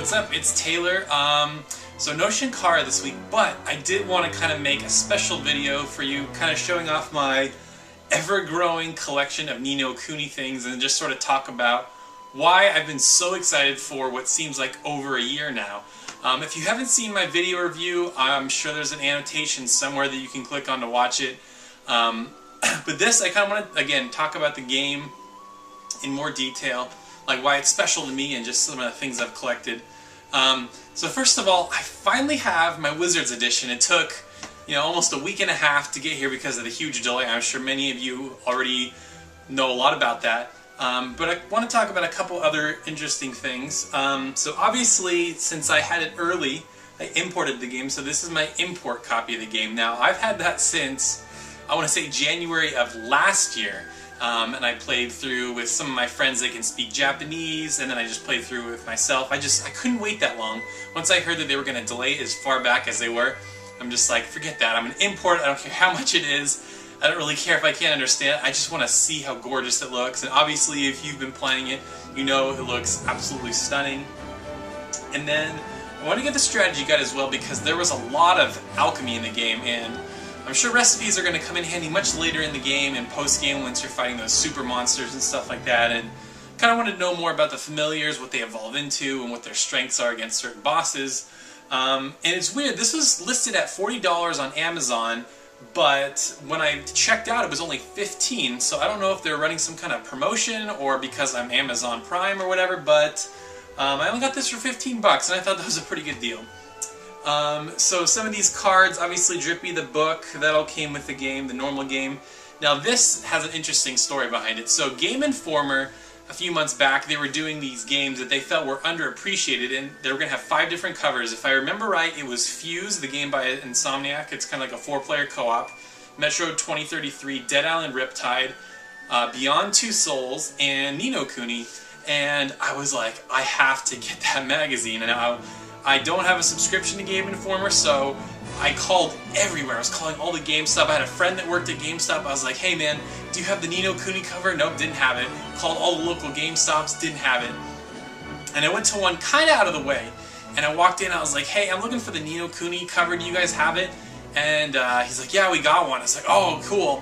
what's up? It's Taylor. So no Shankara this week, but I did want to kind of make a special video for you, kind of showing off my ever-growing collection of Ni No Kuni things and just sort of talk about why I've been so excited for what seems like over a year now. If you haven't seen my video review, I'm sure there's an annotation somewhere that you can click on to watch it. But this, I kind of want to, again, talk about the game in more detail, like why it's special to me and just some of the things I've collected. So first of all, I finally have my Wizards edition. It took, almost a week and a half to get here because of the huge delay. I'm sure many of you already know a lot about that. But I want to talk about a couple other interesting things. So obviously, since I had it early, I imported the game, so this is my import copy of the game. Now, I've had that since, I want to say, January of last year. And I played through with some of my friends that can speak Japanese, and then I just played through with myself. I couldn't wait that long. Once I heard that they were going to delay it as far back as they were, I'm just like, forget that. I'm going to import it. I don't care how much it is. I don't really care if I can't understand it. I just want to see how gorgeous it looks. And obviously, if you've been playing it, you know it looks absolutely stunning. And then I want to get the strategy guide as well, because there was a lot of alchemy in the game, and I'm sure recipes are going to come in handy much later in the game and post-game once you're fighting those super monsters and stuff like that. And kind of want to know more about the familiars, what they evolve into, and what their strengths are against certain bosses. And it's weird, this was listed at $40 on Amazon, but when I checked out it was only $15, so I don't know if they're running some kind of promotion or because I'm Amazon Prime or whatever, but I only got this for 15 bucks, and I thought that was a pretty good deal. So some of these cards, obviously Drippy the book, that all came with the game, the normal game. Now this has an interesting story behind it. So Game Informer, a few months back, they were doing these games that they felt were underappreciated, and they were going to have 5 different covers. If I remember right, it was Fuse, the game by Insomniac. It's kind of like a 4-player co-op. Metro 2033, Dead Island Riptide, Beyond Two Souls, and Ni No Kuni. And I was like, I have to get that magazine. And I don't have a subscription to Game Informer, so I called everywhere. I was calling all the GameStop. I had a friend that worked at GameStop. I was like, hey man, do you have the Ni No Kuni cover? Nope, didn't have it. Called all the local GameStops, didn't have it. And I went to one kind of out of the way. And I walked in, I was like, hey, I'm looking for the Ni No Kuni cover. Do you guys have it? And he's like, yeah, we got one. I was like, oh, cool.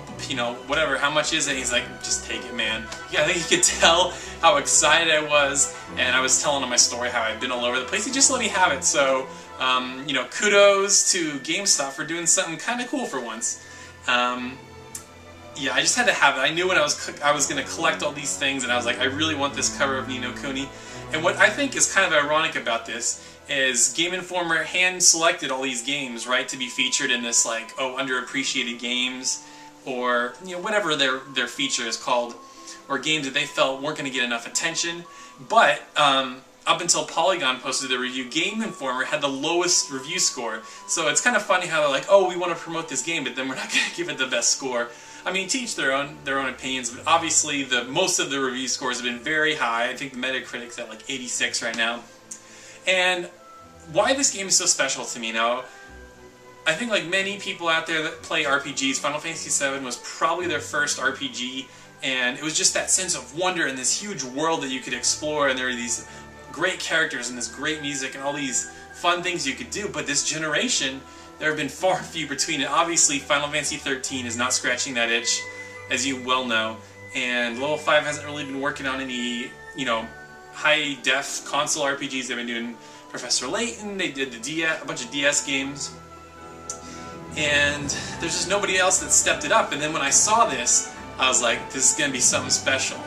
Whatever, how much is it? He's like, just take it, man. Yeah, I think he could tell how excited I was. And I was telling him my story, how I'd been all over the place. He just let me have it. So, kudos to GameStop for doing something kind of cool for once. Yeah, I just had to have it. I knew when I was going to collect all these things, and I was like, I really want this cover of Ni No Kuni. And what I think is kind of ironic about this is Game Informer hand-selected all these games, right, to be featured in this, like, underappreciated games, or, whatever their feature is called, or games that they felt weren't going to get enough attention. But, up until Polygon posted the review, Game Informer had the lowest review score. So it's kind of funny how they're like, oh, we want to promote this game, but then we're not going to give it the best score. I mean, to each their own opinions, but obviously most of the review scores have been very high. I think the Metacritic's at like 86 right now. And why this game is so special to me now, I think like many people out there that play RPGs, Final Fantasy VII was probably their first RPG, and it was just that sense of wonder in this huge world that you could explore, and there are these great characters and this great music and all these fun things you could do. But this generation, there have been far few between it. Obviously, Final Fantasy XIII is not scratching that itch, as you well know, and Level 5 hasn't really been working on any, high-def console RPGs. They've been doing Professor Layton, they did a bunch of DS games, and there's just nobody else that stepped it up. And then when I saw this, I was like, this is going to be something special.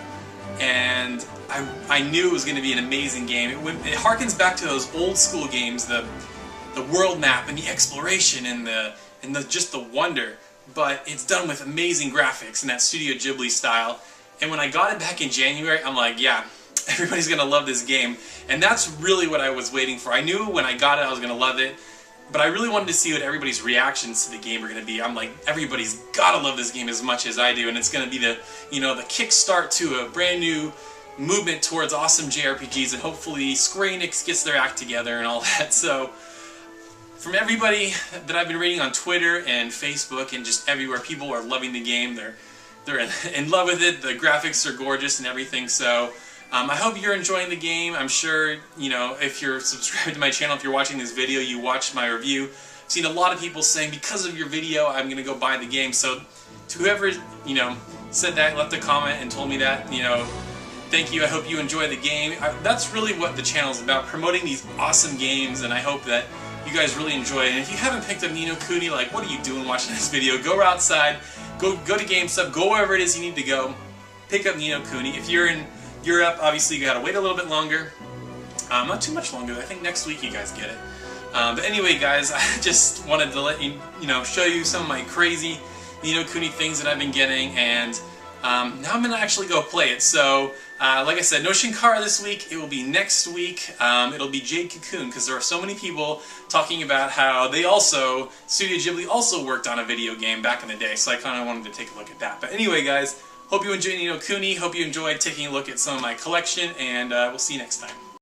And I knew it was going to be an amazing game. It harkens back to those old school games, the world map and the exploration and just the wonder. But it's done with amazing graphics in that Studio Ghibli style. And when I got it back in January, I'm like, yeah, everybody's going to love this game. And that's really what I was waiting for. I knew when I got it I was going to love it, but I really wanted to see what everybody's reactions to the game were going to be. I'm like, everybody's got to love this game as much as I do, and it's going to be the kickstart to a brand new movement towards awesome JRPGs, and hopefully Square Enix gets their act together and all that. So from everybody that I've been reading on Twitter and Facebook and just everywhere, people are loving the game. They're in love with it. The graphics are gorgeous and everything. So I hope you're enjoying the game. I'm sure, you know, if you're subscribed to my channel, if you're watching this video, you watched my review. I've seen a lot of people saying, because of your video, I'm going to go buy the game. So to whoever, you know, said that, left a comment and told me that, you know, thank you. I hope you enjoy the game. That's really what the channel is about, promoting these awesome games, and I hope that you guys really enjoy it. And if you haven't picked up Ni No Kuni, like, what are you doing watching this video? Go outside, go to GameStop, go wherever it is you need to go, pick up Ni No Kuni. If you're in Europe, obviously you gotta wait a little bit longer. Not too much longer. I think next week you guys get it. But anyway, guys, I just wanted to let you, show you some of my crazy Ni No Kuni things that I've been getting, and now I'm gonna actually go play it. So, like I said, no Shinkara this week. It will be next week. It'll be Jade Cocoon, because there are so many people talking about how they also, Studio Ghibli also worked on a video game back in the day. So I kind of wanted to take a look at that. But anyway, guys. Hope you enjoyed Ni No Kuni. Hope you enjoyed taking a look at some of my collection, and we'll see you next time.